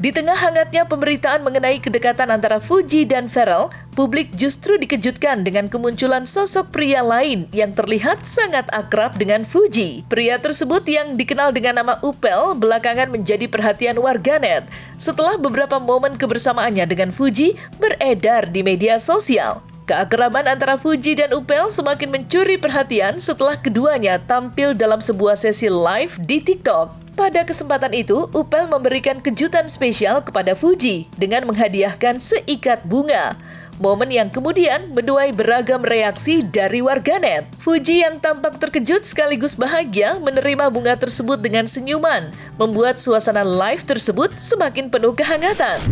Di tengah hangatnya pemberitaan mengenai kedekatan antara Fuji dan Pharrell, publik justru dikejutkan dengan kemunculan sosok pria lain yang terlihat sangat akrab dengan Fuji. Pria tersebut yang dikenal dengan nama Upel belakangan menjadi perhatian warganet setelah beberapa momen kebersamaannya dengan Fuji beredar di media sosial. Keakraban antara Fuji dan Upel semakin mencuri perhatian setelah keduanya tampil dalam sebuah sesi live di TikTok. Pada kesempatan itu, Upel memberikan kejutan spesial kepada Fuji dengan menghadiahkan seikat bunga. Momen yang kemudian menuai beragam reaksi dari warganet. Fuji yang tampak terkejut sekaligus bahagia menerima bunga tersebut dengan senyuman, membuat suasana live tersebut semakin penuh kehangatan.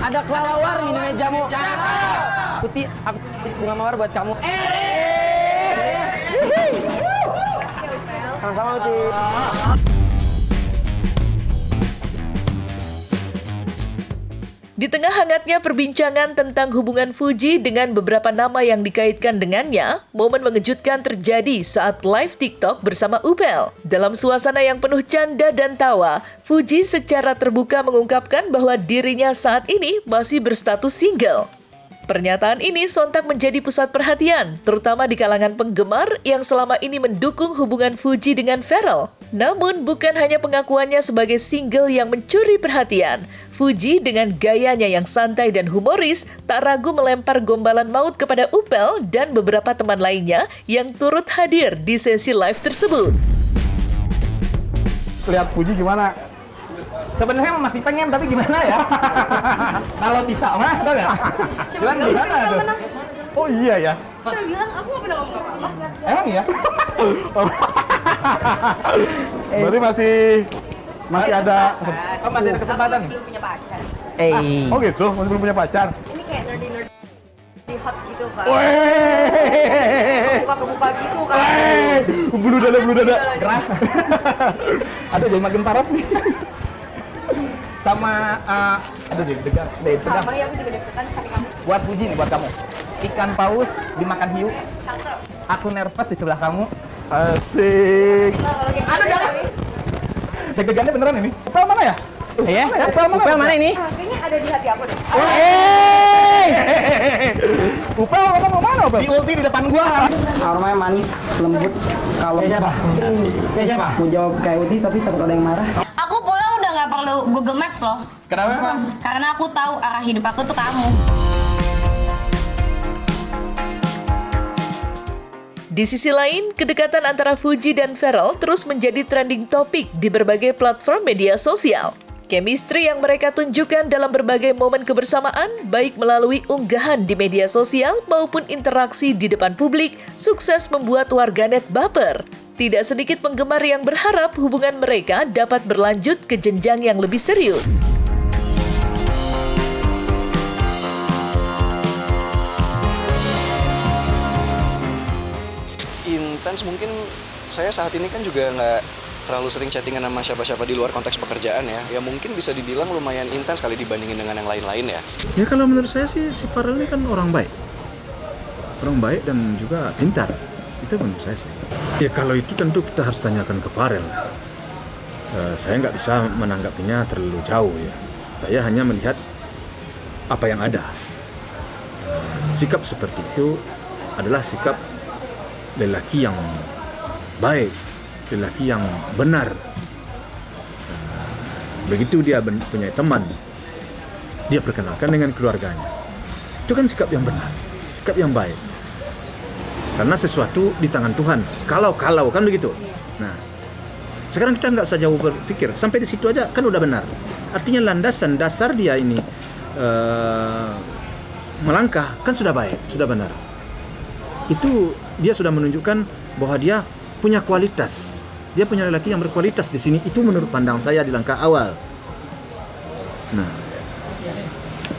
Ada kelelawar minumnya jamu. Putih, aku bunga mawar buat kamu. Sama-sama, Putih. Di tengah hangatnya perbincangan tentang hubungan Fuji dengan beberapa nama yang dikaitkan dengannya, momen mengejutkan terjadi saat live TikTok bersama Upel. Dalam suasana yang penuh canda dan tawa, Fuji secara terbuka mengungkapkan bahwa dirinya saat ini masih berstatus single. Pernyataan ini sontak menjadi pusat perhatian, terutama di kalangan penggemar yang selama ini mendukung hubungan Fuji dengan Pharrell. Namun, bukan hanya pengakuannya sebagai single yang mencuri perhatian. Fuji dengan gayanya yang santai dan humoris tak ragu melempar gombalan maut kepada Upel dan beberapa teman lainnya yang turut hadir di sesi live tersebut. Lihat Fuji gimana? Sebenarnya masih pengen, tapi gimana ya? Kalau bisa mah, tau nggak? Cuman gimana tuh? Oh iya ya. Saya bilang aku nggak pernah ngomong apa-apa. Emang ya? Berarti masih ada. Oh, masih ada kesempatan. Aku belum punya pacar. Oh gitu, masih belum punya pacar. Ini kayak nerdy di hot gitu kan. Weh. Buka ke muka gitu kan. Bulu dada. Keras. Aduh, jadi makin parah nih. Sama, aduh deg-degan. Sama ya, aku juga deg-degan sama kamu. Buat Fuji nih, buat kamu. Ikan paus dimakan hiu. Cakep. Aku nervous di sebelah kamu. Asik. Nah, kalau kayak Aduh, gitu jangan. nih. Deg-degannya beneran ini. Upel mana ya? Iya. Upel mana ini? Kayaknya ada di hati aku deh. Upel ngomong mau mana, Upel? Di ulti di depan gua. Aromanya manis, lembut, kalem. Siapa? Siapa? Mau jawab kayak Uti tapi takut ada yang marah. Aku pulang udah nggak perlu Google Maps loh. Kenapa, Pak? Karena aku tahu arah hidup aku tuh kamu. Di sisi lain, kedekatan antara Fuji dan Pharrell terus menjadi trending topik di berbagai platform media sosial. Chemistry yang mereka tunjukkan dalam berbagai momen kebersamaan, baik melalui unggahan di media sosial maupun interaksi di depan publik, sukses membuat warganet baper. Tidak sedikit penggemar yang berharap hubungan mereka dapat berlanjut ke jenjang yang lebih serius. Intens mungkin saya saat ini kan juga nggak terlalu sering chattingan sama siapa-siapa di luar konteks pekerjaan ya. Ya mungkin bisa dibilang lumayan intens kali dibandingin dengan yang lain-lain ya. Ya kalau menurut saya sih si Pharrell ini kan orang baik. Orang baik dan juga pintar. Itu menurut saya sih. Ya kalau itu tentu kita harus tanyakan ke Pharrell. Saya nggak bisa menanggapinya terlalu jauh ya. Saya hanya melihat apa yang ada. Sikap seperti itu adalah sikap lelaki yang baik, lelaki yang benar. Begitu dia punya teman, dia perkenalkan dengan keluarganya. Itu kan sikap yang benar, sikap yang baik. Karena sesuatu di tangan Tuhan. Kalau kan begitu. Nah, sekarang kita nggak usah jauh berpikir. Sampai di situ aja kan udah benar. Artinya landasan dasar dia ini melangkah kan sudah baik, sudah benar. Itu dia sudah menunjukkan bahwa dia punya kualitas. Dia punya lelaki yang berkualitas di sini. Itu menurut pandang saya di langkah awal. Nah,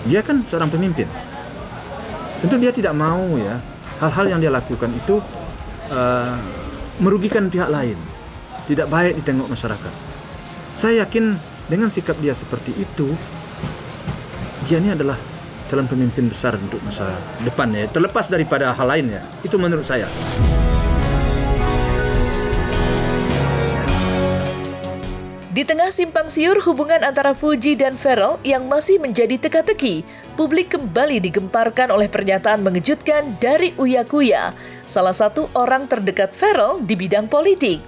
dia kan seorang pemimpin. Tentu dia tidak mau ya hal-hal yang dia lakukan itu merugikan pihak lain, tidak baik ditengok masyarakat. Saya yakin dengan sikap dia seperti itu, dia ini adalah calon pemimpin besar untuk masa depan ya, terlepas daripada hal lainnya. Itu menurut saya. Di tengah simpang siur hubungan antara Fuji dan Ferrell yang masih menjadi teka-teki, publik kembali digemparkan oleh pernyataan mengejutkan dari Uya Kuya, salah satu orang terdekat Ferrell di bidang politik.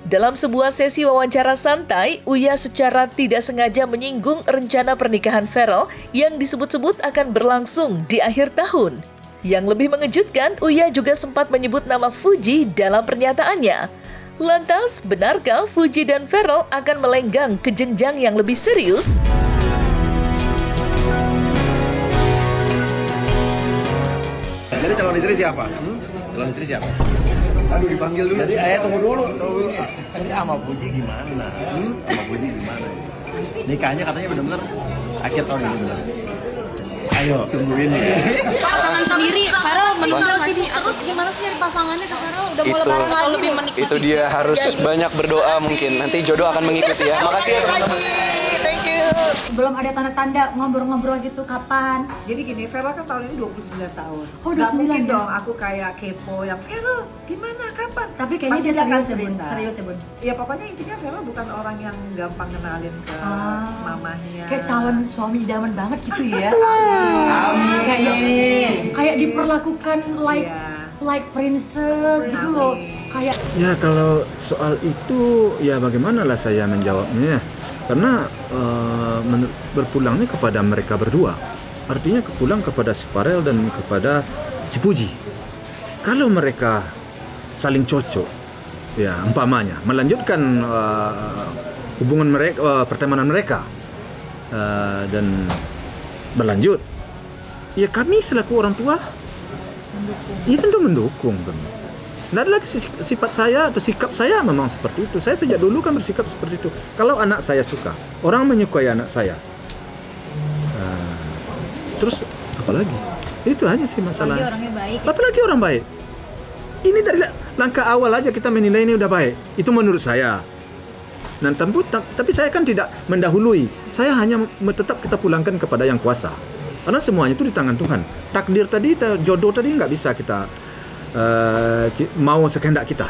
Dalam sebuah sesi wawancara santai, Uya secara tidak sengaja menyinggung rencana pernikahan Ferrell yang disebut-sebut akan berlangsung di akhir tahun. Yang lebih mengejutkan, Uya juga sempat menyebut nama Fuji dalam pernyataannya. Lantas, benarkah Fuji dan Ferrell akan melenggang ke jenjang yang lebih serius? Jadi calon istri siapa? Calon istri siapa? Aduh, dipanggil dulu. Jadi ayah tunggu dulu. Jadi sama Fuji gimana? Sama Fuji gimana? Nikahnya katanya benar-benar akhir tahun ini benar. Ayo tungguin ya. Pasangan sendiri, Ferrell meninggal sih. Terus gimana sih dari pasangannya Kak Ferrell? Udah mau lebaran lagi lebih menikmati. Itu dia harus banyak berdoa mungkin. Nanti jodoh akan mengikuti ya. Makasih ya teman-teman. Thank you. Belum ada tanda-tanda ngobrol-ngobrol gitu kapan? Jadi gini, Ferrell kan tahun ini 29 tahun. Oh, Gak 29 mungkin ya? dong aku kayak kepo yang Ferrell gimana, kapan? Tapi kayaknya Pasti dia serius ya, Bun. cerita. Serius ya, Bun. Ya pokoknya intinya Ferrell bukan orang yang gampang kenalin ke mamahnya. Kayak calon suami idaman banget gitu ya. Amin. Kayak diperlakukan like princess gitu loh. Kayak Ya kalau soal itu ya bagaimanalah saya menjawabnya, karena berpulangnya kepada mereka berdua, artinya kepulang kepada si Farel dan kepada si Puji. Kalau mereka saling cocok, ya umpamanya melanjutkan hubungan mereka, pertemanan mereka dan berlanjut, ya kami selaku orang tua ya tentu mendukung kan. Tidak ada lagi sifat saya atau sikap saya memang seperti itu. Saya sejak dulu kan bersikap seperti itu. Kalau anak saya suka, orang menyukai anak saya, terus apalagi? Itu aja sih masalah. Apalagi orangnya baik. Apalagi orang baik. Ini dari langkah awal aja kita menilai ini udah baik. Itu menurut saya. Dan tapi saya kan tidak mendahului. Saya hanya tetap kita pulangkan kepada yang kuasa. Karena semuanya itu di tangan Tuhan. Takdir tadi, jodoh tadi nggak bisa kita mau sekehendak kita.